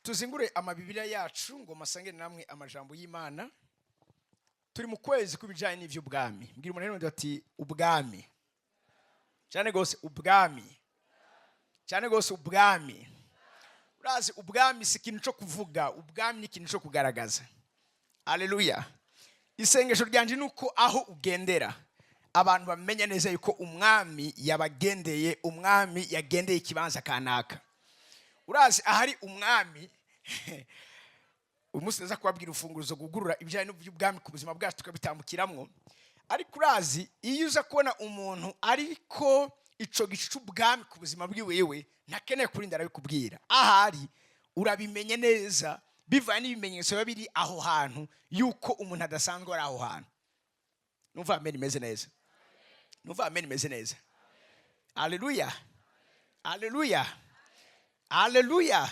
tuzingure amabibiriya yacu ngo masange namwe amajambo y'Imana. Turi mu kwezi kubijanye n'ivy'ubwami. Mbwira umuntu rero ati ubwami. Cyane gose ubwami. Cyane gose ubwami. Urazi ubwami si ikintu cyo kuvuga, ubwami ni ikintu cyo kugaragaza. Haleluya. Isengesho ryanje nuko aho ugendera abantu bamenya neza yuko umwami yabagendeye, umwami yagendeye ikibanza kanaka. Urazi ahari umwami umunsi neza kubabwira ufunguruzo gugurura ibijanye n'ubwami ku buzima bwacu tukabitambukiramwo. Ariko urazi iyo uza kubona umuntu ariko ico gicu ubwami ku buzima bwiwewe ntakeneye kurinda arabikubwira. Ahari urabimenye neza bivanye n'ibimenyetso babiri aho hantu yuko umuntu adasanzwe ari aho hantu. Numva amen imeze neza. Numva amen imeze neza. Haleluya. Haleluya. Haleluya.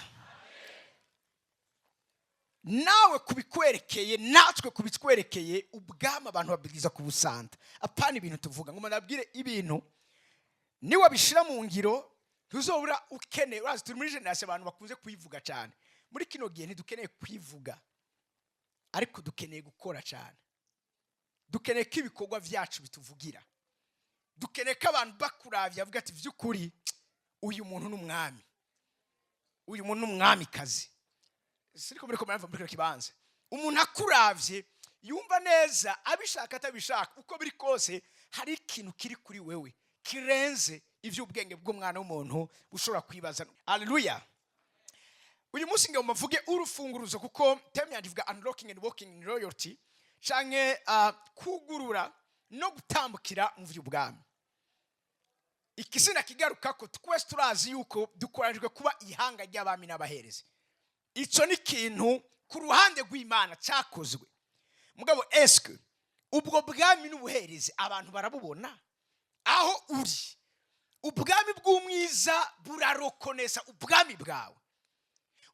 Nawe kubikwerekeye natwe kubitwerekeye ubwami abantu babwiza kubusanta. Apana ibintu tuvuga ngo manabwire ibintu ni wabishira mu ngiro tuzobura ukeneye. Urazi turi muri generation abantu bakunze kwivuga cyane. Muri kino gihe ntidukeneye kwivuga ariko dukeneye gukora cyane. Dukeneye ko ibikorwa byacu bituvugira. Dukeneye ko abantu bakuravya avuga ati vy'ukuri uyu muntu n'umwami. Uyu muntu n'umwami kazi. Siriko muri komera muri kibanza. Umuntu akuravye yumva neza abishaka atabishaka uko biri kose hari ikintu kiri kuri wewe kirenze ivy'ubwenge bw'umwana w'umuntu ushobora kwibaza. Haleluya. Uyu munsi nge umuvuge urufunguruzo kuko teme yandivuga unlocking and walking in royalty canke kugurura no gutambukira mu vy'ubwami. Ikisina kigaruka ko twese turazi yuko dukorajwe kuba ihanga ry'abami n'abaherezi. Ico ni kintu ku ruhande rw'Imana cyakozwe. Mugabo eske ubwo bwami n'ubuherezi abantu barabubona aho uri? Ubwami bw'umwiza burarokonesa ubwami bwawe.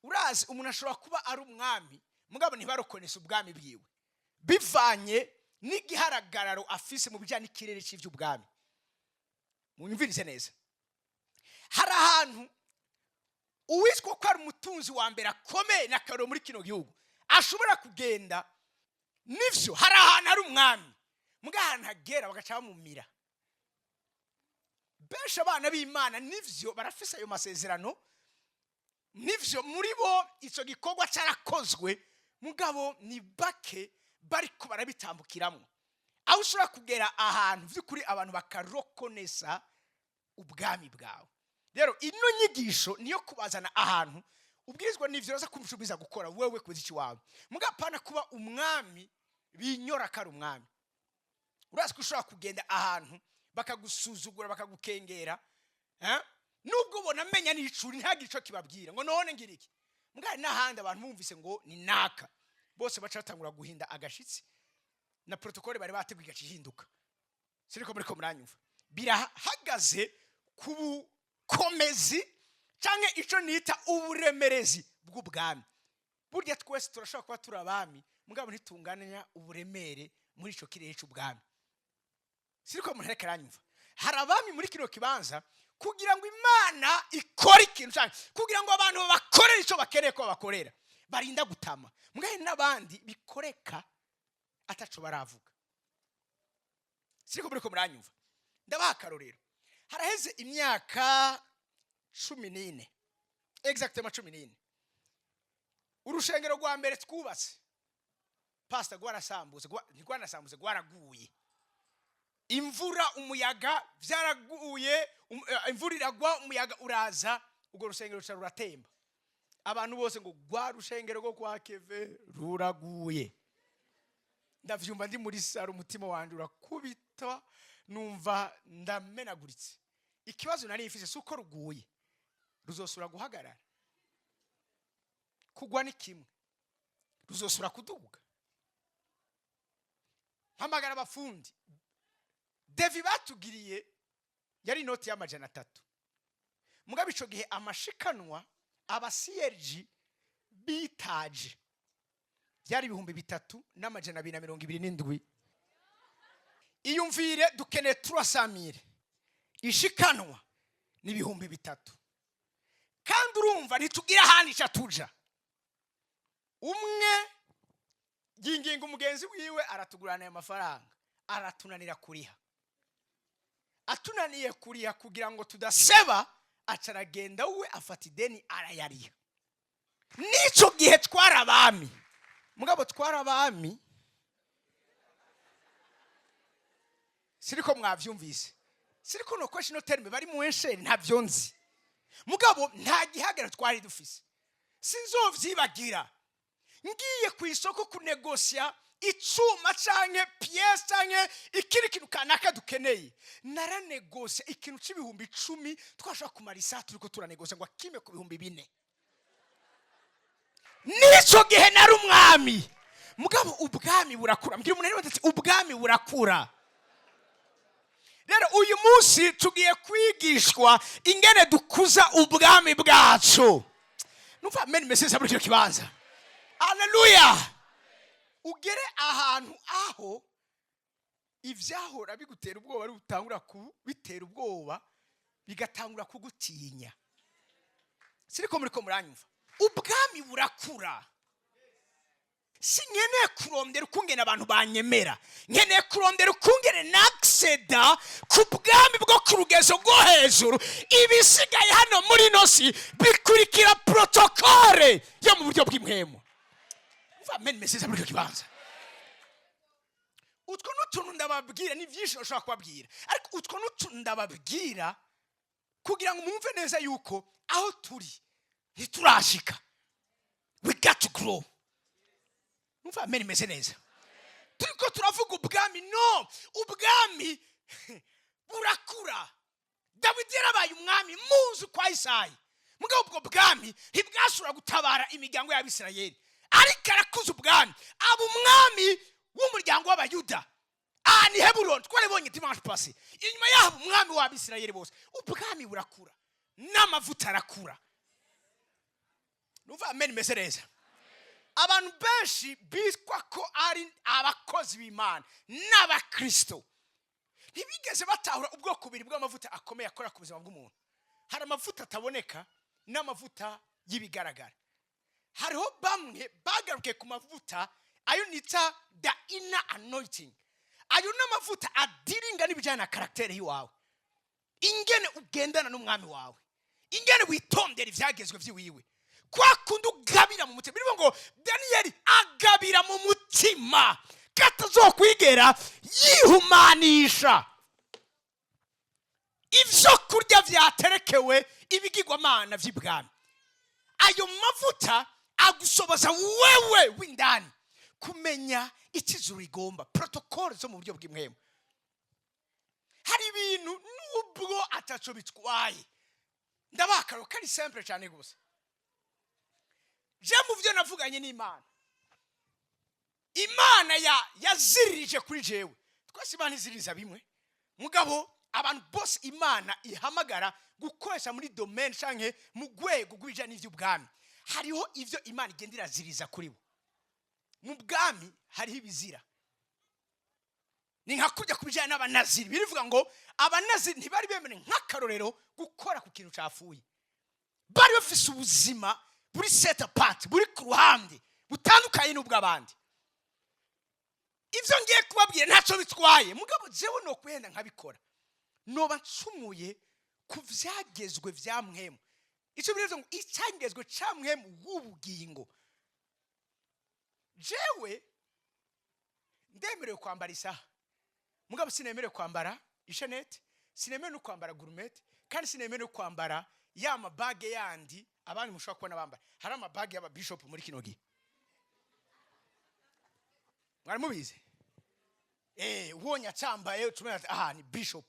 Urazi umuntu ashobora kuba ari umwami mugabo ntibarokonesa ubwami bwiwe bivanye n'igihagararo afise mu bijyanye n'ikirere cy'ivy'ubwami. Munyumvirize neza. Hari ahantu uwiswe ko ari umutunzi wa mbere akomeye n'akaro muri kino gihugu ashobora kugenda nivyo hari ahantu ari umwami mugahana hagera bagaca bamumira. Besha abana b'Imana nivyo barafise ayo masezerano, nivyo muri bo ico gikorwa cyarakozwe mugabo ni bake bariko barabitambukiramo. Aho ushobora kugera ahantu vy'ukuri abantu bakarokonesa ubwami bwawe. Rero ino nyigisho niyo kubazana ahantu ubwirizwa n'ivyo raza kumshubiza gukora wewe kuziki wawe. Mugapana kuba umwami binyora kari umwami. Urazi ko ushobora kugenda ahantu bakagusuzugura bakagukengera, nubwo ubona menya n'icuri ntagire ico kibabwira ngo none ngiriki. Mugari n'ahandi abantu bumvise ngo ni naka bose bacatangura guhinda agashitsi na protocole bari bategwiga cihinduka. Siriko muri ko muranyumva birahagaze ku komezi canke ico nita uburemerezi bw'ubwami. Burya twese turashobora kuba turabami mugabo ntitunganya uburemere muri ico kirere cy'ubwami. Siriko mureke ranyumva. Hari abami muri kino kibanza kugira ngo Imana ikore ikintu cyane kugira ngo abantu bakorere ico bakeneye ko bakorera barinda gutama. Mugahe n'abandi bikoreka ataco baravuga. Siriko muri ko muranyumva. Ndabaha karorero. Haraheze imyaka 14 exactement 14 urushengero rwa mbere twubatse pastor gwarasambuze gwaraguye. Imvura umuyaga byaraguye, imvura iragwa umuyaga uraza ugo rushengero ruratemba. Abantu bose ngo gwa rushengero rwo kwa Keve ruraguye. Ndavyumva ndi muri saro umutima wanje urakubita numva ndamenaguritse. Ikibazo nari ifise suko ruguye ruzosura guhagarara. Kugwa ni kimwe ruzosura kuduga. Hamagara abafundi Devi batugiriye yari inoti y'amajana 3. Mugabe ico gihe amashikanwa aba CRG bitaje byari 3,227. Iyumvire dukeneye 300,000 ishikanwa ni 3,000. Kandi urumva ntitugira handi cha tuja. umwe yinginga umugenzi wiwe aratugurana ayo mafaranga, aratunanira kuriha. Atunaniye kuriha kugira ngo tudaseba, acaragenda we afata ideni arayariha. Nico gihe twarabami. Mugabo twarabami. Siriko mwavyumvise. Siriko no question no terme bari mu ensheri ntavyo nzi. Mugabo nta gihagara twari dufise. Sinzovyibagira. Ngiye ku isoko kunegosia icuma canke pièce canke ikiri kintu kanaka dukeneye, naranegosia ikintu c'ibihumbi 10 twashaka kumara isaha turiko turanegosia ngo akime ku bihumbi 4. Nico gihe nari umwami. Mugabo ubwami burakura. Mbwira umuntu ati ubwami burakura. Rero uyu munsi tugiye kwigishwa ingene dukuza ubwami bwacu. Numva amen message muri cyo kibanza. Hallelujah. Ugere ahantu aho ivyahora bigutera ubwoba ari utangura kubitera ubwoba bigatangura kugutinya. Siriko muri ko muranyumva. Ubwami burakura. Sinkeneye kurondera ukungene abantu banyemera. Nkeneye kurondera ukungene nakseda ku bwami bwo ku rugezo rwo hejuru. Ibisigaye hano muri nosi bikurikira protokole yo mu buryo bw'imwemo. Amen message muri cyo kibanza. Utwo n'utuntu ndababwira ni byinshi ushobora kubabwira, ariko utwo n'utuntu ndababwira kugira ngo mwumve neza yuko aho turi ntiturashika. We got to grow. Mwumva amen message neza. Turiko turavuga ubwami, no, ubwami burakura. Dawidi yarabaye umwami muzi kwa Isayi. Mugabo ubwo bwami ntibwashobora gutabara imiryango y'Abisirayeli. Ariko arakuza ubwami, aba umwami w'umuryango w'Abayuda. Ni Heburoni twarabonye dimanche passé. Inyuma yaho umwami w'Abisirayeli bose. Ubwami burakura n'amavuta arakura. Numva amen message. Abantu benshi bitwa ko ari abakozi b'Imana n'abakristo ntibigeze batahura ubwoko bubiri bw'amavuta akomeye akora ku buzima bw'umuntu. Hari amavuta ataboneka n'amavuta y'ibigaragara. Hariho bamwe bagaruke ku mavuta ayo nita the inner anointing. Ayo n'amavuta adiringa n'ibijyana na karaktere yawe. Ingene ugendana n'umwami wawe. Ingene witondera ivyagezwe vy'iwiwe. Kwa kundi ugabira mu mutima. Birivuga ngo Daniel agabira mu mutima. Katazokwigera yihumanisha. Ivyo kurya vyaterekewe ibigirwamana vy'ibwami. Ayo mavuta agusoboza wewe w'indani kumenya ikizuru igomba, protocol zo mu buryo bw'imwemo. Hari ibintu nubwo ataco bitwaye. Ndabakaro kari simple cyane gusa. Je mu byo navuganye n'Imana. Imana yazirije kuri jewe. Twese Imana iziriza bimwe. Mugabo abantu bose Imana ihamagara gukoresha muri domaine canke mu gwego gwija n'ivy'ubwami. Hariho ivyo Imana igendera ziriza kuri bo. Mu bwami hariho ibizira. Ni nka kujya kubijana n'abanaziri. Birivuga ngo abanaziri ntibari bemene nk'akarorero gukora ku kintu cafuye. Bari bafise ubuzima buri set apart, buri ku ruhande butandukanye n'ubw'abandi. Ivyo ngiye kubabwira ntaco bitwaye. Mugabo jewe no kwenda nkabikora. Noba ncumuye ku vyagezwe vya mwemu. Ico birezo ngo icyangezwe ca mwemu w'ubugingo. Jewe ndemerewe kwambara isaha. Mugabo sinemerewe kwambara ishenete, sinemerewe no kwambara gourmet, kandi sinemerewe kwambara ya mabage yandi abandi mushobora kubona bambara. Hari amabage y'aba bishop muri kino gihe. Mwari mubizi? Ubonye acambaye ucumena ni bishop.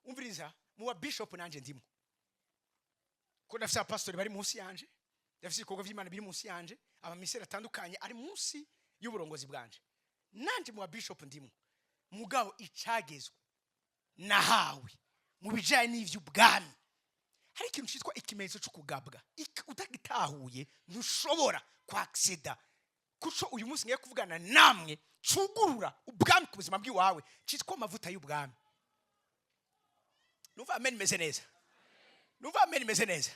Umviriza, muwa bishop nanje ndimo. Ko ndafisa pastor bari munsi yanje, ndafisa ibikorwa vy'Imana biri munsi yanje, abamisera atandukanye ari munsi y'uburongozi bwanje. Nanje muwa bishop ndimo. Mugabo icagezwe nahawe mu bijanye n'ivy'ubwami. Hari ikintu cyitwa ikimenyetso cyo kugabwa. Utagitahuye ntushobora kwaksida. Kuco uyu munsi ngiye kuvugana namwe cugurura ubwami ku buzima bw'iwawe cyitwa amavuta y'ubwami. Numva amen meze neza. Numva amen meze neza.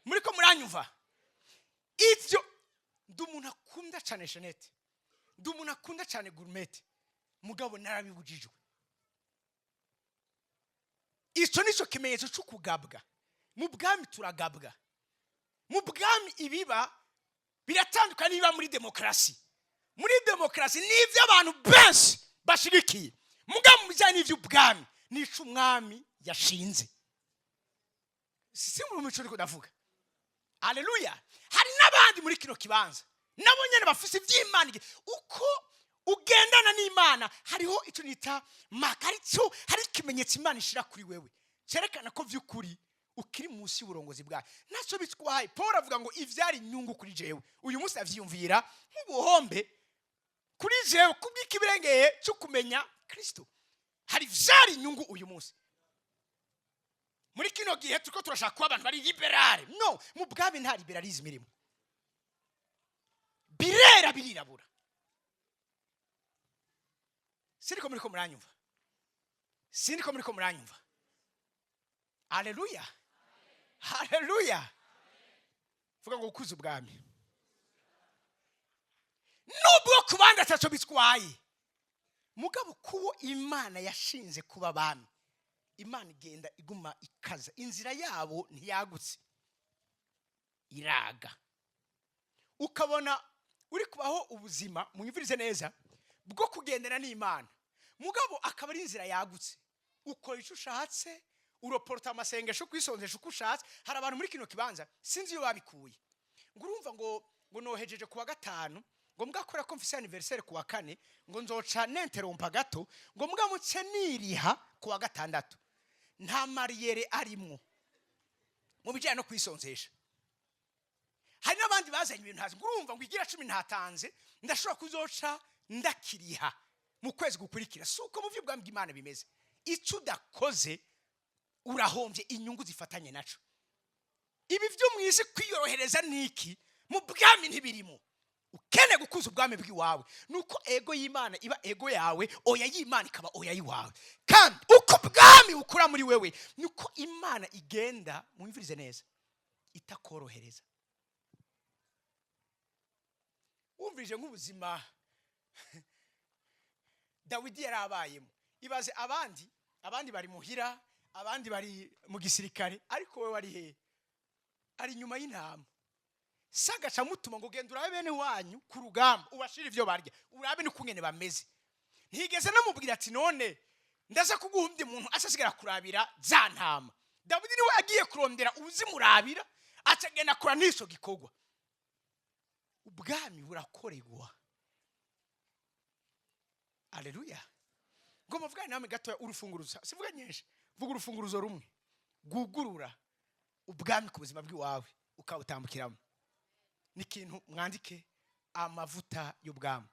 Muri ko muranyumva. Ivyo ndi umuntu akunda cyane Jeanette, ndi umuntu akunda cyane Gourmet, mugabo narabibujijwe. Icyo nicyo kimenyetso cyo kugabwa. Mu bwami turagabwa. Mu bwami ibiba biratandukanye niba muri demokarasi. Muri demokarasi n'ibyo abantu benshi bashigikiye, mugabo mu bijyanye n'iby'ubwami nico umwami yashinze. Si mu mico ariko ndavuga. Haleluya. Hari n'abandi muri kino kibanza nabo nyene bafise iby'Imana. Uko ugendana n'Imana hariho icyo nita makarico, hari ikimenyetso Imana ishira kuri wewe cyerekana ko vy'ukuri ukiri munsi y'uburongozi bwawe. Naco bitwaye Paul avuga ngo ivyari inyungu kuri jewe uyu munsi avyiyumvira nk'ubuhombe kuri jewe kubw'ikibirengeye cyo kumenya Kristo. Hari vyari inyungu uyu munsi. Muri kino gihe turiko turashaka kuba abantu bari liberale. No, mu bwami nta liberalisme irimo. Birera birirabura. Sindiko muriko muranyumva. Sindiko muriko muranyumva. Haleluya. Haleluya. Vuga ngo ukuze ubwami. Nubwo kubanda tacho bitwaye. Mugabo kuwo Imana yashinze kuba bami. Imana igenda iguma ikaza. Inzira yabo ntiyagutse. Iraga. Ukabona uri kubaho ubuzima munyumvirize neza bwo kugendera n'Imana. Mugabo akaba ari inzira yagutse. Ukora icyo ushatse, uroporta amasengesho kwisonzesha uko ushatse. Hari abantu muri kino kibanza sinzi iyo babikuye. Ngo urumva ngo nohejeje kuwa gatanu, ngo mbwakora ko mfise anniversaire kuwa kane, ngo nzoca nenterompa gato, ngo mbwamutse niriha kuwa gatandatu. Nta mariyere arimwo mu bijyanye no kwisonzesha. Hari n'abandi bazanye ibintu hazi, ngo urumva ngo igira 10 ntatanze ndashobora kuzoca ndakiriha mu kwezi gukurikira. Suko mu vy'ubwami bw'Imana bimeze. Icyo udakoze urahombye inyungu zifatanye naco. Ibi vyo mwisi kwiyorohereza niki mu bwami ntibirimo. Ukene gukuza ubwami bw'iwawe nuko ego y'Imana iba ego yawe, oya y'Imana ikaba oya yiwawe. Kandi uko bwami ukura muri wewe nuko Imana igenda mwumvirize neza itakorohereza. Umvirije nk'ubuzima Dawidi yarabayemo. Ibaze abandi bari muhira, abandi bari mu gisirikare, ariko we wari he? Ari nyuma y'intama. Saga camutuma ngo genda urabe bene wanyu ku rugamba ubashira ivyo barya, urabe n'ukungene bameze. Ntigeze namubwira ati none ndaza kuguhumbye umuntu asasigara kurabira za ntama. Dawidi niwe agiye kurondera uzimurabira acagenda kura niso gikogwa. Ubwami burakoregwa. Haleluya. Ngo muvuga namwe gato urufunguruzo. Sivuga nyinshi. Vuga urufunguruzo rumwe. Gugurura ubwami ku buzima bw'iwawe ukawutambukiramo. Nikintu mwandike amavuta y'ubwami.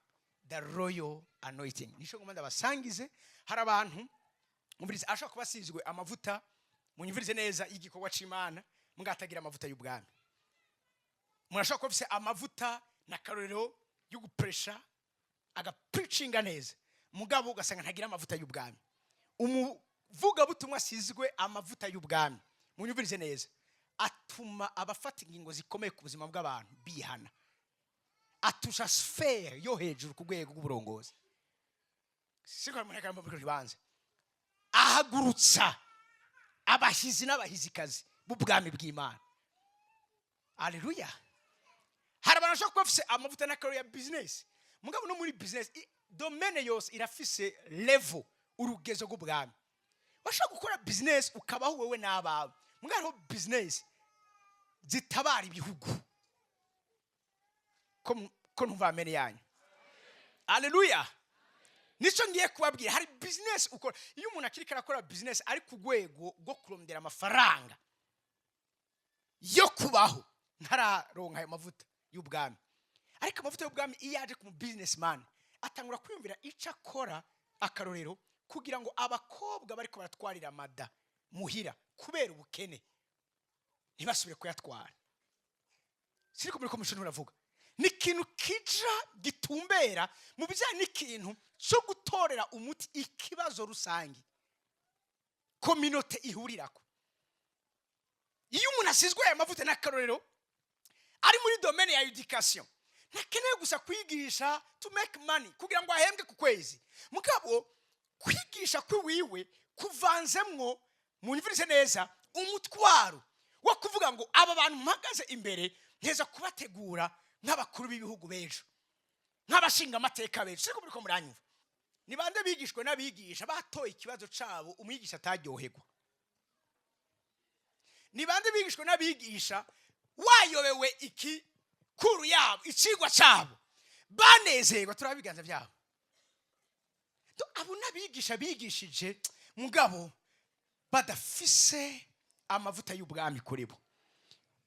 The royal anointing. Nisho ngomanda basangize hari abantu umvirize ashaka kubasizwe amavuta munyumvirize neza y'igikorwa c'Imana mungatagira amavuta y'ubwami. Murashaka ko bise amavuta na karorero yo gupresha aga preachinga neza. Mugabo ugasanga ntagira amavuta y'ubwami. Umuvuga butumwa asizwe amavuta y'ubwami. Munyumvirize neza. Atuma abafata ingingo zikomeye ku buzima bw'abantu bihana. Atusha sphere yo hejuru ku rwego rw'uburongozi. Siko muneka mu bibanza. Ahagurutsa abahizi n'abahizikazi b'ubwami bw'Imana. Haleluya. Hari abantu bashaka bafise amavuta na career business. Mugabo no muri business domaine yose irafise level urugezo rw'ubwami. Washaka gukora business ukabaho wewe n'abawe. Mugabo business zitabara ibihugu. Ko ntumva amene yanyu. Haleluya. Nico ngiye kubabwira hari business ukora. Iyo umuntu akirika akora business ari ku rwego rwo kurondera amafaranga yo kubaho ntararonka ayo mavuta y'ubwami. Ariko amavuta y'ubwami iyo yaje ku businessman atangura kwiyumvira ico akora akarorero kugira ngo abakobwa bariko baratwarira amada muhira kubera ubukene ntibasubire kuyatwara. Siriko muri komishoni uravuga ni ikintu kija gitumbera mu bijyanye n'ikintu cyo gutorera umuti ikibazo rusange kominote ihurirako. Iyo umuntu asizwe aya mavuta n'akarorero ari muri domaine ya education ntakeneye gusa kwigisha to make money kugira ngo ahembwe ku kwezi. Mugabo kwigisha kwiwiwe kuvanzemwo mu nyumvirize neza umutwaro wo kuvuga ngo aba bantu mpagaze imbere nteza kubategura nk'abakuru b'ibihugu bejo, nk'abashinga amateka bejo. Siko muri ko muranyumva? Ni bande bigishwe n'abigisha batoye ikibazo cabo umwigisha ataryoherwa? Ni bande bigishwe n'abigisha wayobewe iki kuru yabo icigwa cabo banezerwa turabiganza byabo? Abo n'abigisha bigishije mugabo badafise amavuta y'ubwami kuri bo.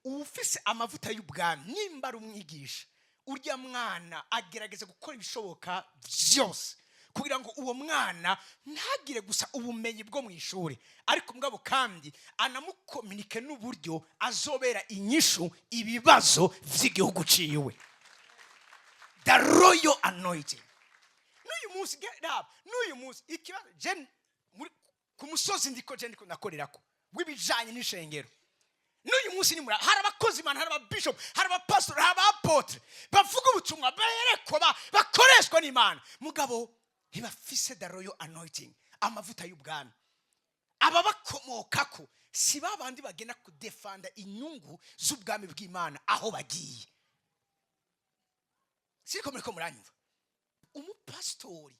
Ufise amavuta y'ubwami nimba ari umwigisha, urya mwana agerageza gukora ibishoboka byose kugira ngo uwo mwana ntagire gusa ubumenyi bwo mu ishuri, ariko mugabo kandi anamukomunike n'uburyo azobera inyishu ibibazo by'igihugu ciwe. The royal anointing. N'uyu munsi ikibazo je ku musozi ndiko nakorerako w'ibijanye n'ishengero. N'uyu munsi ni mura hari abakozi Imana, hari ababishop, hari abapastor, hari abapotre bavuga ubutumwa berekwa bakoreshwa n'Imana, mugabo ntibafise the royal anointing, amavuta y'ubwami. Aba bakomokako si babandi bagenda kudefanda inyungu z'ubwami bw'Imana aho bagiye. Siko muri ko muranyumva? Umupastori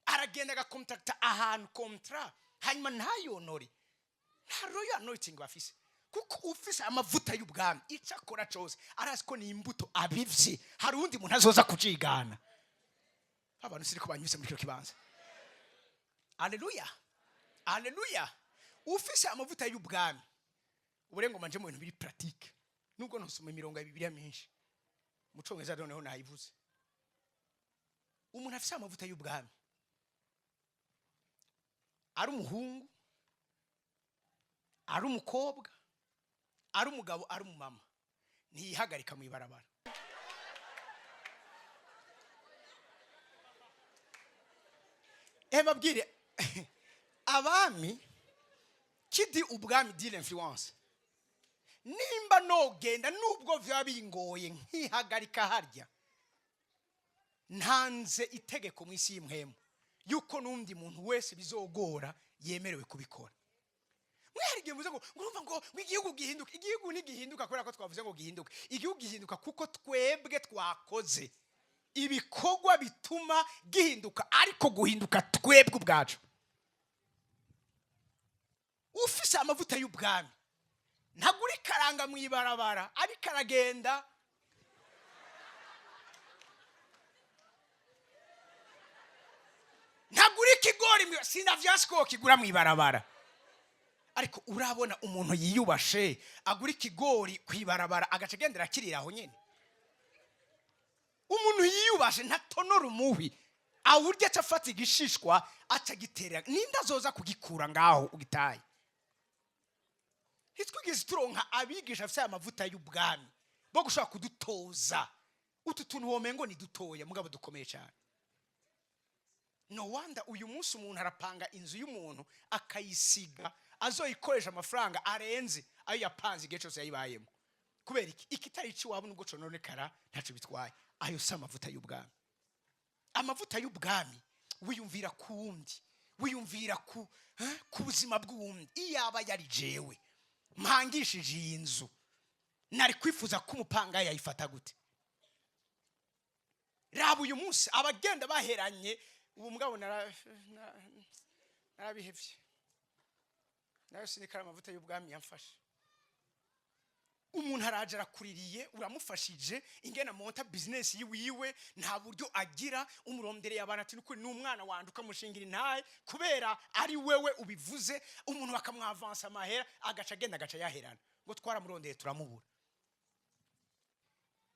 aragenda agakontakta ahantu kontra hanyuma ntayonore, nta royal anointing bafise. Kuko ufise amavuta y'ubwami icakora cyose arazi ko ni imbuto abivye, hari undi muntu azoza kujigana. Abantu siriko banyuse muri cyo kibanza. Haleluya, haleluya. Ufise amavuta y'ubwami uburengo manje mu bintu biri pratique, nubwo nosoma imirongo ya Bibiliya menshi mu Congereza noneho nayivuze. Umuntu afise amavuta y'ubwami ari umuhungu, ari umukobwa, ari umugabo, ari umumama, ntiyihagarika mu ibarabara. Babwire abami kidi ubwami deal influence. Nimba nogenda nubwo vya bingoye nkihagarika harya, ntanze itegeko mu isi y'imwemu yuko nundi muntu wese bizogora yemerewe kubikora. Mwari muze ngo urumva ngo igihugu gihinduka. Igihugu ntigihinduka kubera ko twavuze ngo gihinduka. Igihugu gihinduka kuko twebwe twakoze ibikorwa bituma gihinduka, ariko guhinduka twebwe ubwacu. Ufise amavuta y'ubwami ntaguri karanga mu ibarabara, ariko aragenda ntaguri kigori sinavyasko kigura mu ibarabara. Ariko urabona umuntu yiyubashe agura ikigori kwibarabara agacagendera kirira aho nyene. Umuntu yiyubashe ntatonora umuhi awurya cafata igishishwa acagitera, ninda azoza kugikura ngaho ugitaye. Hitwigeze turonka abigisha afite amavuta y'ubwami bo gushaka kudutoza utu tuntu womengo ni dutoya mugabo dukomeye cyane. No wonder uyu munsi umuntu arapanga inzu y'umuntu akayisiga azoyikoresha amafaranga arenze ayo yapanze igihe cyose yayibayemo. Kubera iki? Ikitari ci wabo nubwo cononekara ntaco bitwaye. Ayo si amavuta y'ubwami. Amavuta y'ubwami wiyumvira kuwundi, wiyumvira ku buzima bw'uwundi. Iyaba yari jewe mpangishije iyi nzu, nari kwifuza ko umupanga yayifata gute? Raba uyu munsi abagenda baheranye ubu mugabo narabihevye. Nayo sinikara amavuta y'ubwami yamfashe. Umuntu araje arakuririye uramufashije ingena monta business yiwiwe nta buryo agira, umuromdereye abantu ati n'ukuri n'umwana wanduka mushingira intaye kubera ari wewe ubivuze. Umuntu bakamwavansa amahera agaca agenda agaca yaherana ngo twaramurondeye turamubura.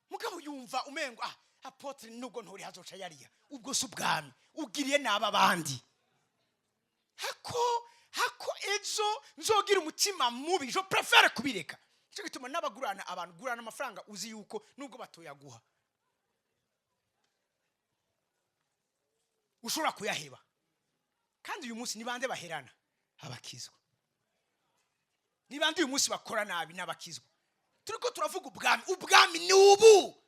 Mugabo yumva umengo apotre nubwo ntori hazoca yariya ubwo subwami ugiriye naba bandi hako ejo nzogira umutima mubi, je préfère kubireka. Cyo gituma nabagurana abantu gurana amafaranga uzi yuko nubwo batoyaguha ushobora kuyaheba. Kandi uyu munsi nibande baherana abakizwa, nibande uyu munsi bakora nabi n'abakizwa. Turiko turavuga ubwami ni ubu.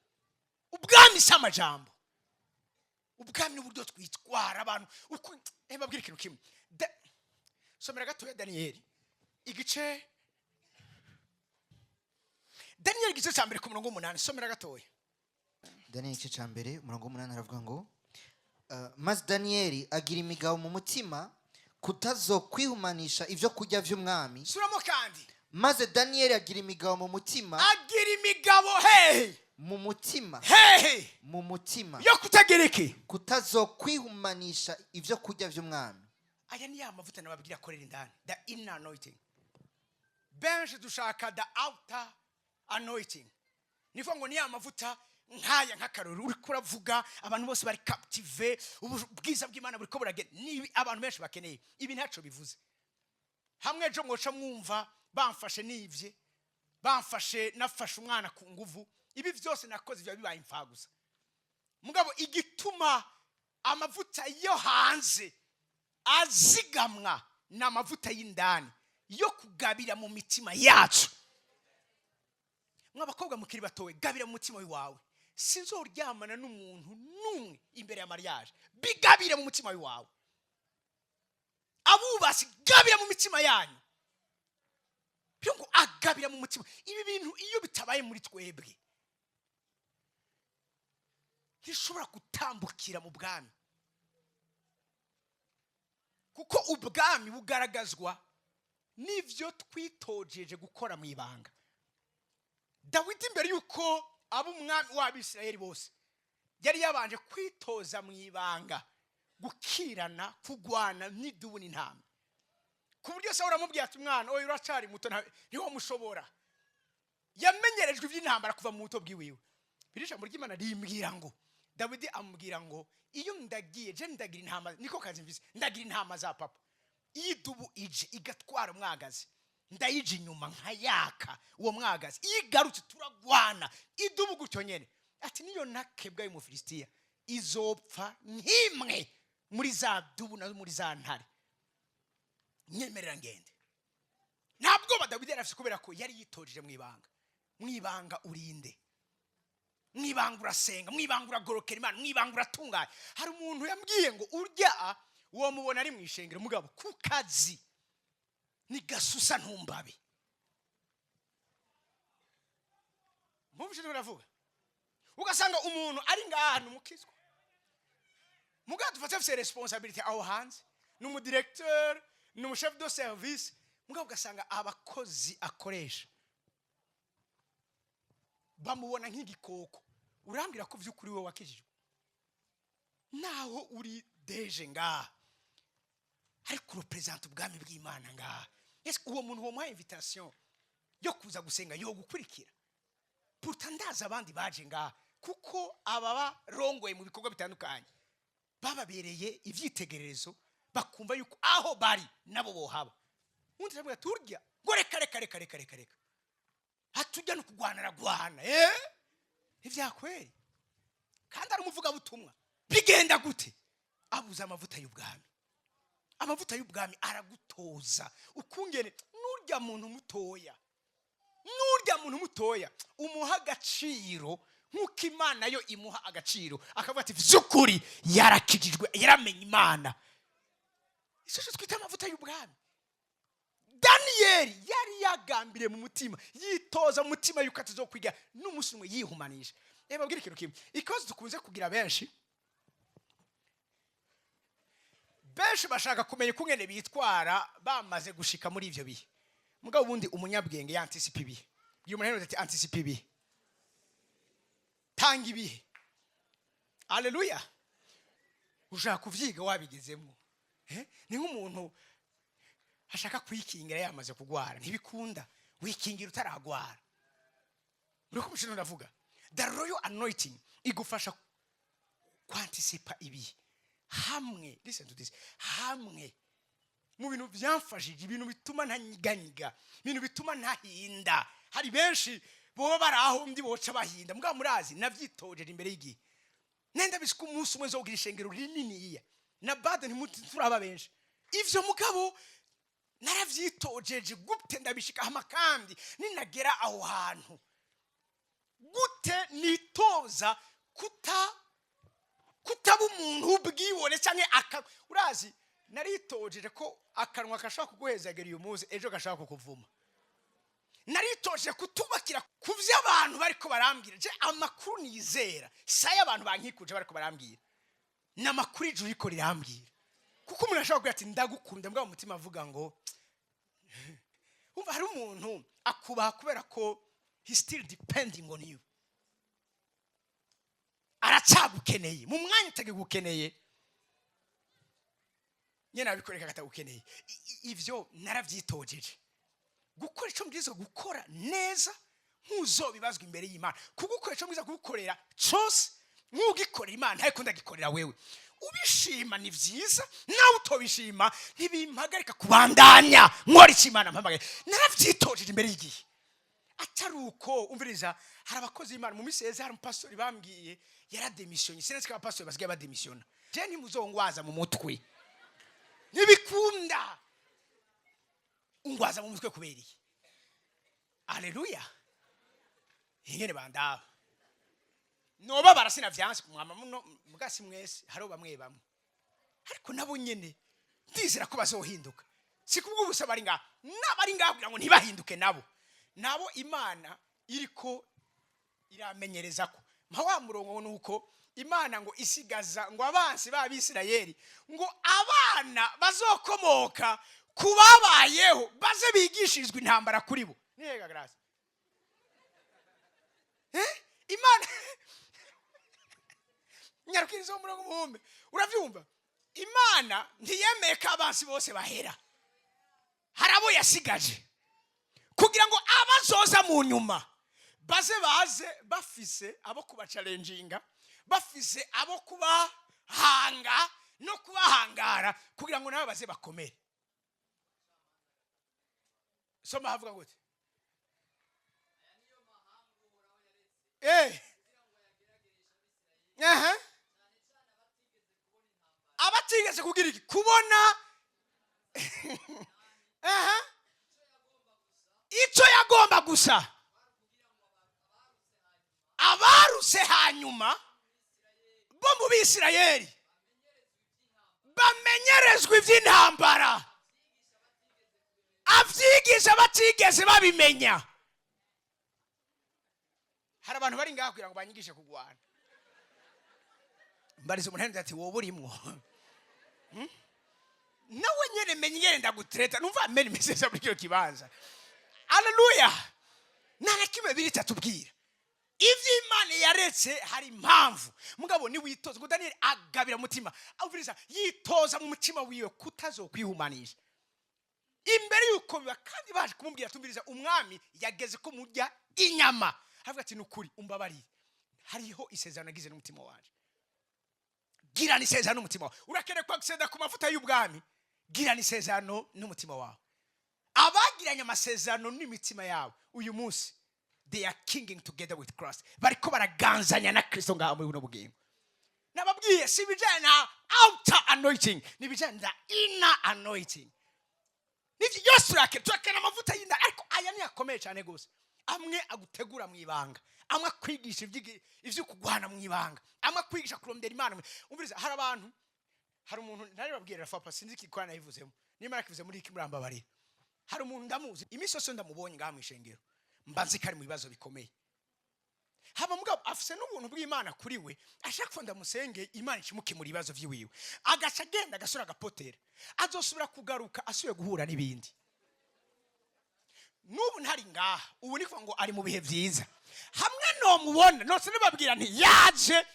ubwami si amajambo, ubwami n'uburyo twitwara abantu. Mbabwira ikintu kimwe, somera gatoya Daniyeli igice cya mbere ku murongo w'umunani. Somera gatoya Daniyeli igice cya mbere umurongo w'umunani aravuga ngo maze Daniyeli agira imigabo mu mutima kutazokwihumanisha ibyo kurya by'umwami. suramo kandi. Maze Daniyeli agira imigabo mu mutima. Agira imigabo hehe? Mu mutima. Hehe? Mu mutima. Yo kutagereke. Kutazokwihumanisha ibyo kurya by'umwami. Aya ni ya mavuta nababwira akorera indani, the inner anointing. Benshi dushaka the outer anointing. Nivuga ngo ni ya mavuta nkaya nk'akarori uri kuravuga abantu bose bari captive, ubwiza bw'Imana buri ko buragenda. Ni abantu benshi bakeneye ibi, ntaco bivuze. Hamwe ejo mwoca mwumva bamfashe nivye, bamfashe nafashe umwana ku nguvu, ibi byose nakoze bya bibaye imfagusa. Mugabo igituma amavuta yo hanze azigamwa n'amavuta y'indani yo kugabira mu mitima yacu. Mwabakobwa mukiri batowe, gabira mu mutima wawe. Sinzoryamana n'umuntu numwe imbere ya mariage, bigabire mu mutima wawe. Abubasi gabira mu mitima yanyu, byongo agabira mu mutima. Ibi bintu iyo bitabaye muri twebwe ntishobora gutambukira mu bwami, kuko ubwami bugaragazwa n'ivyo twitojeje gukora mu ibanga. Dawidi mbere yuko abo umwami w'Abisirayeli bose yari yabanje kwitoza mu ibanga, gukirana, kugwana n'idubu n'intama, ku buryo Sawuli aramubwira ati mwana oya uracari muto niho mushobora. Yamenyerejwe iby'intambara kuva mu buto bwiwiwe. Birisha muri Imana rimbwira ngo Dawidi amubwira ngo iyo ndagiye je ndagira intama, niko kazi mvise, ndagira intama za papa. Iyi dubu ije igatwara umwagazi, ndayije inyuma nkayaka uwo mwagazi, igarutse turagwana idubu gutyo nyene. Ati niyo nakebwa y'u Filistia izopfa nkimwe muri za dubu na muri za ntare, nyemerera ngende. Ntabwo Dawidi yarafise kubera ko yari yitojeje mu ibanga. Mu ibanga urinde, mu ibanga urasenga, mu ibanga uragorokera Imana, mu ibanga uratunganya. Hari umuntu yambwiye ngo urya uwo mubona ari mu ishengero, mugabo ku kazi ni gasusa ntumbabe. Mubuje turavuga ugasanga umuntu ari ngahantu mukizwa, mugabo dufate afise responsibility aho hanze, n'umu directeur, n'umu chef de service, mugabo ugasanga abakozi akoresha bamubona nk'igikoko. Urambwira ko vy'ukuri we wakijijwe naho uri deje ngaha, ariko represent ubwami bw'Imana ngaha. Yes, uwo muntu wo muha invitation yo kuza gusenga yo gukurikira. Pourtant ndaza abandi baje ngaha kuko ababa rongoye mu bikorwa bitandukanye bababereye ivyitegererezo, bakumva yuko aho bari nabo bohaba. Undi cyangwa turya ngo reka hatujya no kugwanara gwana ivyakweri, kandi ari umuvuga butumwa. Bigenda gute? Abuza amavuta y'ubwami. Amavuta y'ubwami aragutoza ukungene nurya muntu mutoya umuha agaciro nk'uko Imana yo imuha agaciro, akavuga ati vy'ukuri yarakijijwe, yaramenye Imana. Ico twita amavuta y'ubwami. Daniyeli yari yagambiriye mu mutima, yitoza mu mutima yuko atazokwiga n'umunsi umwe yihumanisha. Babwira ikintu kimwe, ikoze dukunze kugira benshi bashaka kumenya ukungene bitwara bamaze gushika muri ivyo bihe. Mugabo ubundi umunyabwenge yantisipa ibihe. Iyo umuntu ati antisipa ibihe, tanga ibihe. Haleluya. Ushaka kuvyiga wabigezemo. Ni nk'umuntu ashaka kwikingira yamaze kugwara, ntibikunda. Wikingira utaragwara. Uriko mushino ndavuga, the royal anointing igufasha kwantisipa ibihe. Hamwe, listen to this, hamwe mu bintu byamfashije, ibintu bituma ntanyiganyiga, ibintu bituma ntahinda. Hari benshi boba baraho ndi boca bahinda, mugabo murazi navyitojeje imbere y'igihe. Nenda bishika umunsi umwe zo kugira ishengero rinini iya na bade ntimuturaba benshi ivyo, mugabo naravyitojeje gute ndabishika hama, kandi ninagera aho hantu gute nitoza kutaba umuntu ubwibone cyangwa urazi naritojeje ko akanwa kashaka kuguhezagera uyu munsi ejo gashaka kukuvuma. Naritoje kutubakira ku by'abantu bariko barambwira je amakuru nizera saya abantu bankikuje bariko barambwira n'amakuru ijuru riko rirambwira kuko umuntu ashaka kugira ati ndagukunda mbwa mu mutima avuga ngo umva hari umuntu akubaha kubera ko he still depending on you, aracagukeneye mu mwanya utagukeneye nyene abikoreka katagukeneye. Ivyo naravyitojeje gukora ico mbwiza gukora neza nk'uzobibazwa imbere y'Imana, kugukora ico mbwiza gukorera cyose nk'ugikorera Imana ariko ndagikorera wewe. Ubishima ni vyiza, nawe utobishima ntibimpagarika kubandanya nkora icyo Imana mpamagaye. Naravyitojeje imbere y'igihe. Ataruko umviriza, hari abakozi b'Imana mu miseze, hari umupastori bambwiye yarademissionye. Sinzi ko abapastori basigaye bademisiona. Je ntimuzongwaza mu mutwe, ntibikunda ungwaza mu mutwe kubera iki? Haleluya. Ingene bandaba noba barasina vyanse kumwama muno mugasi mwese haro bamwe bamwe, ariko nabo nyene ndizera ko bazohinduka. Sikubwo ubusa bari nga nabari nga kugira ngo ntibahinduke nabo Imana iriko iramenyereza ko wa murongo nuko Imana ngo isigaza ngo abansi b'Abisirayeli ngo abana bazokomoka kubabayeho baze bigishirizwe intambara kuri bo. Niyega grace Imana nyarukirizo umurongo muhumbe uravyumva. Imana ntiyemeye ko abansi bose bahera, harabo yasigaje kugira ngo abazoza mu nyuma baze bafise abo kuba challenginga, bafise abo kubahanga no kubahangara kugira ngo nabo baze bakomere. Soma havuga gute? Abatigeze kugira iki kubona icyo yagomba gusa abaruse hanyuma bo mu Bisirayeli bamenyerezwa iby'intambara, avyigisha batigeze babimenya. Hari abantu bari ngaho kugira ngo banyigishe kugwana. Mbarize umuntu ati wowe urimwo nawe nyene menye ndagutreta numva ameni meseza muri cyo kibanza. Haleluya. Narakime biri tatubwira ivyo Imana yaretse hari impamvu mugabo ni witoza ngo Daniel agabira mutima avuriza yitoza mu mutima wiwe kutazokwihumanisha imbere yuko biba, kandi baje kumubwira tumbiriza umwami yageze ko murya inyama. Havuga ati nukuri umbabarire, hariho isezerano nagize n'umutima wanje. Gira nisezerano n'umutima wawe. Urakene kwa gusenda ku mafuta y'ubwami, gira nisezerano n'umutima wawe. Abagiranye amasezerano n'imitima yawe uyu munsi they are kinging together with Christ. Bariko baraganzanya na Kristo ngaho muri buno bugingo. Nababwiye si bijanye na outer anointing, ni bijanye na inner anointing. Nivyo yose turakena amavuta y'inda, ariko aya ni akomeye cyane gose. Amwe agutegura mu ibanga, amwe kwigisha ivyo kugwana mu ibanga, amwe kwigisha kurondera Imana. Umviriza, hari abantu, hari umuntu nari babwira Rafa sinzi kikwana yivuzemo, nimara kivuze muri iki murambabarira. Hari umuntu ndamuzi imisoso ndamubonye ngaha mu ishengero, mbanzi kari mu bibazo bikomeye. Haba mugabo afise n'ubuntu bw'Imana kuri we, ashaka ko ndamusenge Imana ikimuke muri bibazo vyiwiwe, agaca agenda agasura agapotera, azosubira kugaruka asuye guhura n'ibindi. Nubu ntari ngaha ubu niko ngo ari mu bihe vyiza, hamwe no mubona nose nibabwira nti yaje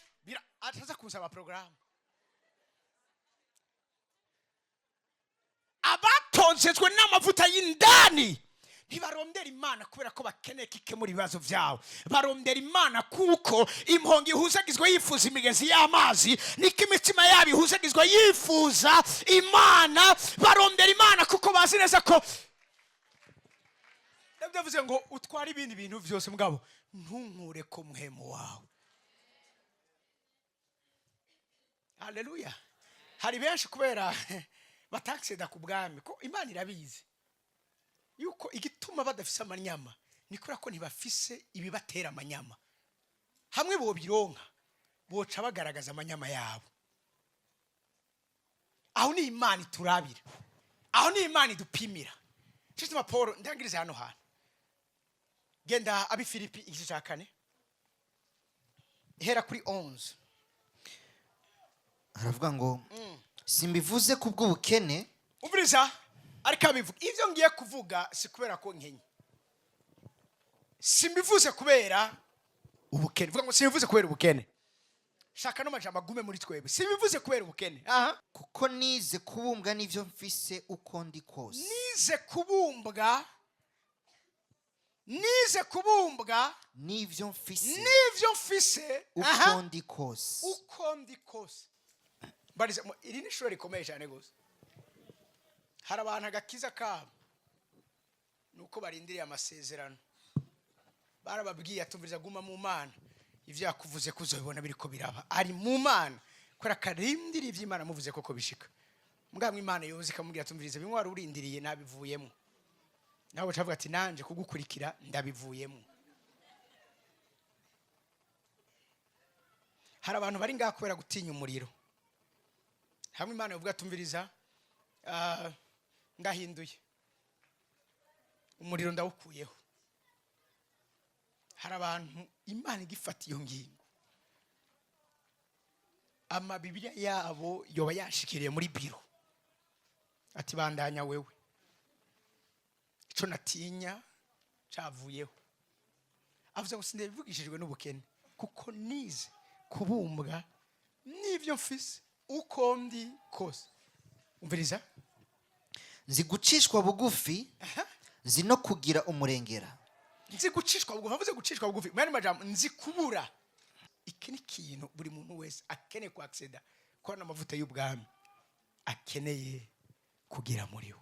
ataza kusaba program. Abatonzezwe n'amavuta y'indani ntibarondera Imana kubera ko bakeneye kike muri bibazo vyawe, barondera Imana kuko impongo ihuzagizwe yifuza imigezi y'amazi, niko imitima yabo ihuzagizwe yifuza Imana. Barondera Imana kuko bazi neza ko ndavuze ngo utwara ibindi bintu vyose mugabo ntunkure ko muhemo wawe. Haleluya. Hari benshi kubera batakseda ku bwami ko Imana irabizi yuko igituma badafise amanyama nikora ko ntibafise ibibatera amanyama. Hamwe bo bironka boca bagaragaza amanyama yabo. Aho ni Imana iturabira, aho ni Imana idupimira. Cyo Paul ndangiriza hano hantu. Genda abi Filipi igice cya 4 hera kuri 11. Aravuga ngo simbivuze kubw'ubukene. Umviriza ariko abivuga ivyo ngiye kuvuga si kubera ko nkenye. Simbivuze kubera ubukene. Vuga ngo simbivuze kubera ubukene. Shaka no majambo agume muri twebwe. Simbivuze kubera ubukene. Kuko nize kubumbwa n'ivyo mfise uko ndi kose. Nize kubumbwa n'ivyo mfise uko ndi kose. Uko ndi kose. Bariza iri ni shuri rikomeye cyane gose. Hari abantu agakiza kabo nuko barindiriye amasezerano. Barababwiye atumviriza guma mu Mana. Ivyo yakuvuze kuzobibona biriko biraba. Ari mu Mana. Kora karindiri ivy'Imana muvuze koko bishika. Mugabo Imana yoze ikamubwira atumviriza bimwe wari urindiriye nabivuyemo. Nawe ucavuga ati nanje kugukurikira ndabivuyemo. Hari abantu bari ngaha kubera gutinya umuriro. Hamwe Imana yovuga atumviriza ndahinduye. Umuriro ndawukuyeho. Hari abantu Imana igifata iyo ngingo. Ama Bibiliya yabo yoba yashikiriye muri biro. Ati bandanya wewe. Ico natinya cavuyeho. Avuze ngo sindabivugishijwe n'ubukene kuko nize kubumbwa n'ivyo mfise uko ndi kose. Umviriza? Nzi gucishwa bugufi, nzi no kugira umurengera. Nzi gucishwa bugufi, avuze gucishwa bugufi. Mwene majambo nzi kubura. Iki ni ikintu buri muntu wese akeneye ku acceda ko n'amavuta y'ubwami akeneye kugira muri we.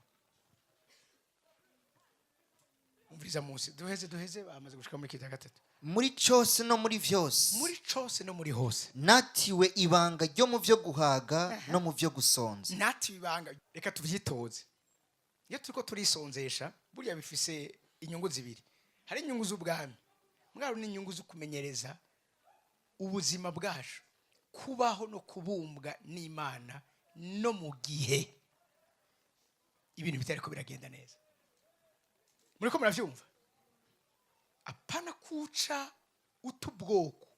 Umviriza Mose duheze bamaze gushika muri kitya gatatu. Muri cyose no muri vyose. Muri cyose no muri hose. Natiwe ibanga ryo mu vyo guhaga no mu vyo gusonza. Natiwe ibanga. Reka tuvyitoze. Iyo turiko turisonzesha buriya bifise inyungu zibiri. Hari inyungu z'ubwami. Mwaro ni inyungu zo kumenyereza ubuzima bwacu. Kubaho no kubumbwa n'Imana no mu gihe ibintu bitariko biragenda neza. Muriko muravyumva? Apana kuca utubwoko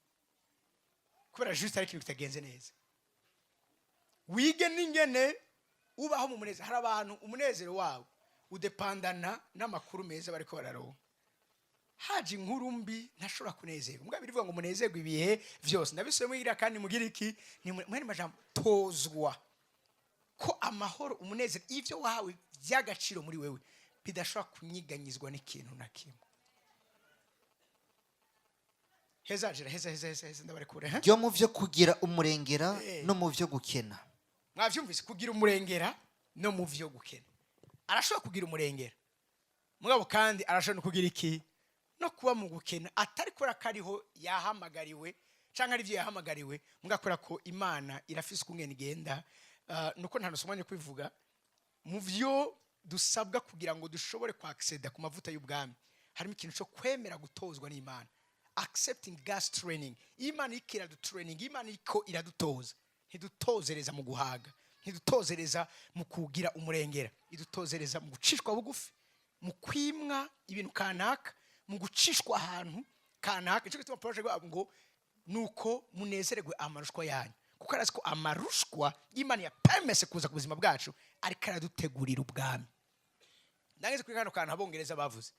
kubera juste ariko bitagenze neza. Wige n'ingene ubaho mu munezero. Hari abantu umunezero wabo udepandana n'amakuru meza bariko bararonka. Haje inkuru mbi ntashobora kunezerwa. Mugabo birivuga ngo munezerwe ibihe vyose. Ndabisomye ngira kandi mugira iki ni mwene majambo tozwa ko amahoro umunezero ivyo wahawe vy'agaciro muri wewe bidashobora kunyiganyizwa n'ikintu na kimwe. Heza ndabarekure ryo mu vyo kugira umurengera no mu vyo gukena. Mwavyumvise kugira umurengera no mu vyo gukena. Arashobora kugira umurengera. Mugabo kandi arashobora no kugira iki no kuba mu gukena atari kora kariho yahamagariwe canka ari vyo yahamagariwe mugakora ko Imana irafise kungene igenda nuko nta nasomanye kwivuga mu vyo dusabwa kugira ngo dushobore kwa acceda ku mavuta y'ubwami. Harimo ikintu cyo kwemera gutozwa n'Imana. Accepting God's training. Imana ikira du training, Imana iko iradutoza. Ntidutozereza mu guhaga, ntidutozereza mu kugira umurengera, idutozereza mu gucishwa bugufi, mu kwimwa ibintu kanaka, mu gucishwa ahantu kanaka. Ico gituma project ngo nuko munezererwe amarushwa yanyu. Kuko arazi ko amarushwa Imana yapemese kuza ku buzima bwacu ariko aradutegurira ubwami. Ndangeze kuri kano kantu abongereza bavuze.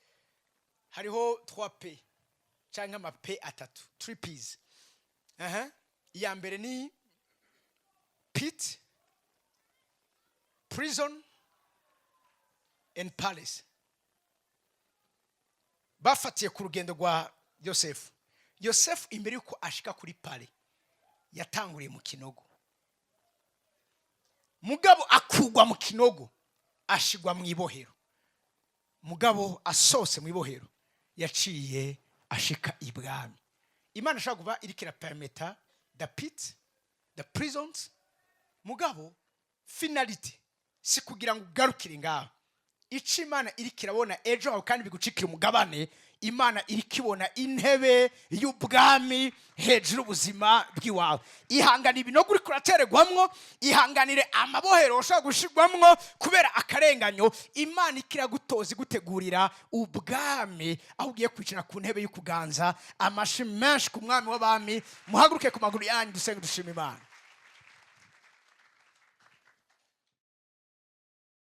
Hariho 3P cyangwa ama P atatu, 3 P's. Iya mbere ni pit, prison and palace. Bafatiye ku rugendo rwa Yosefu. Yosefu imbere yuko ashika kuri pale yatanguriye mu kinogo. Mugabo akugwa mu kinogo ashigwa mu ibohero. Mugabo asose mu ibohero yaciye ashika ibwami. Imana ashaka kuba irikira permeta the pit, the prisons. Mugabo finality si kugira ngo ugarukire ngaho. Ico Imana irikira bona ejo aho kandi bigucikira umugabane imana iri kibona intebe y'ubwami hejuru ubuzima bw'iwawe. Ihangane ibinogo uri kuratererwamwo, ihanganire amabohero ushobora gushirwamwo kubera akarenganyo. Imana ikiragutoza igutegurira ubwami aho ugiye kwicara ku ntebe y'ukuganza. Amashi menshi ku mwami w'abami. Muhaguruke ku maguru yanyu dusenge dushima Imana.